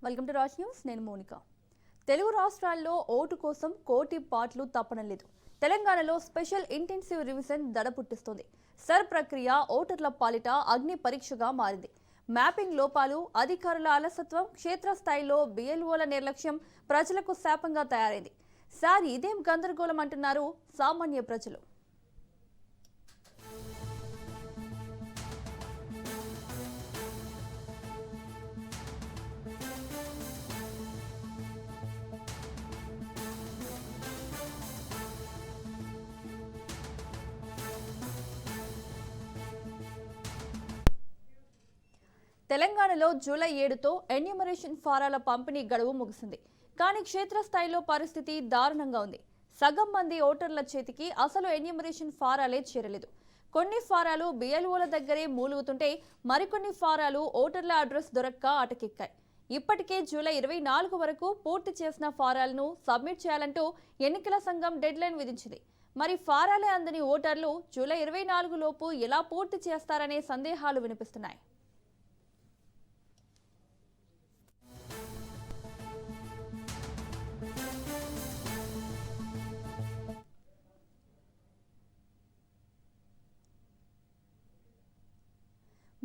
Welcome to Raj news. నేను Monica. Telugu రాష్ట్రాల్లో vote కోసం కోటి పాటలు తప్పడం లేదు. తెలంగాణలో స్పెషల్ ఇంటెన్సివ్ రివిజన్ దడ పుట్టిస్తోంది. సర్ ప్రక్రియ ఓటర్ల పాలిట అగ్ని పరీక్షగా మారింది. మ్యాపింగ్ లోపాలు, అధికారుల అలసత్వం, క్షేత్రస్థాయిలో బిఎల్ఓల నిర్లక్ష్యం ప్రజలకు శాపంగా తయారైంది. సార్ ఇదేం గందరగోళం అంటున్నారు సామాన్య ప్రజలు. తెలంగాణలో జూలై 7తో ఎన్యూమరేషన్ ఫారాల పంపిణీ గడువు ముగిసింది. కానీ క్షేత్రస్థాయిలో పరిస్థితి దారుణంగా ఉంది. సగం మంది ఓటర్ల చేతికి అసలు ఎన్యూమరేషన్ ఫారాలే చేరలేదు. కొన్ని ఫారాలు బిఎల్ఓల దగ్గరే మూలుగుతుంటే మరికొన్ని ఫారాలు ఓటర్ల అడ్రస్ దొరక్క అటకెక్కాయి. ఇప్పటికే జూలై 24 వరకు పూర్తి చేసిన ఫారాలను సబ్మిట్ చేయాలంటూ ఎన్నికల సంఘం డెడ్లైన్ విధించింది. మరి ఫారాలే అందని ఓటర్లు జూలై 24 లోపు ఎలా పూర్తి చేస్తారనే సందేహాలు వినిపిస్తున్నాయి.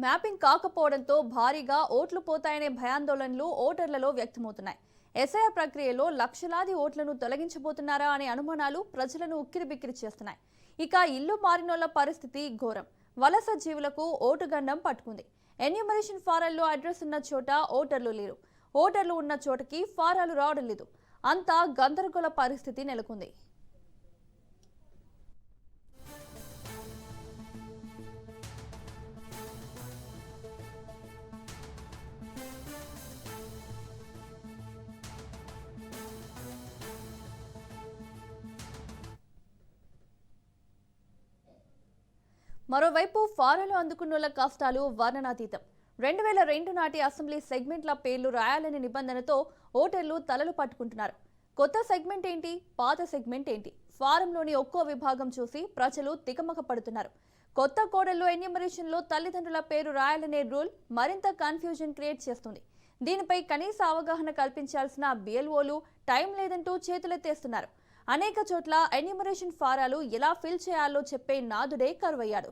మ్యాపింగ్ కాకపోవడంతో భారీగా ఓట్లు పోతాయనే భయాందోళనలు ఓటర్లలో వ్యక్తమవుతున్నాయి. ఎస్ఐఆర్ ప్రక్రియలో లక్షలాది ఓట్లను తొలగించబోతున్నారా అనే అనుమానాలు ప్రజలను ఉక్కిరిబిక్కిరి చేస్తున్నాయి. ఇక ఇల్లు మారినోళ్ల పరిస్థితి ఘోరం. వలస జీవులకు ఓటుగండం పట్టుకుంది. ఎన్యూమరేషన్ ఫారాల్లో అడ్రస్ ఉన్న చోట ఓటర్లు లేరు. ఓటర్లు ఉన్న చోటకి ఫారాలు రావడం లేదు. అంతా గందరగోళ పరిస్థితి నెలకొంది. మరోవైపు ఫారాలు అందుకున్నోళ్ల కష్టాలు వర్ణనాతీతం. 2002 నాటి అసెంబ్లీ సెగ్మెంట్ల పేర్లు రాయాలనే నిబంధనతో ఓటర్లు తలలు పట్టుకుంటున్నారు. కొత్త సెగ్మెంట్ ఏంటి, పాత సెగ్మెంట్ ఏంటి, ఫారంలోని ఒక్కో విభాగం చూసి ప్రజలు తికమక పడుతున్నారు. కొత్త కోడల్లో ఎన్యూమరేషన్లో తల్లిదండ్రుల పేరు రాయాలనే రూల్ మరింత కన్ఫ్యూజన్ క్రియేట్ చేస్తుంది. దీనిపై కనీస అవగాహన కల్పించాల్సిన బిఎల్ఓలు టైం లేదంటూ చేతులెత్తేస్తున్నారు. అనేక చోట్ల ఎన్యూమరేషన్ ఫారాలు ఎలా ఫిల్ చేయాలో చెప్పే నాదుడే కరువయ్యాడు.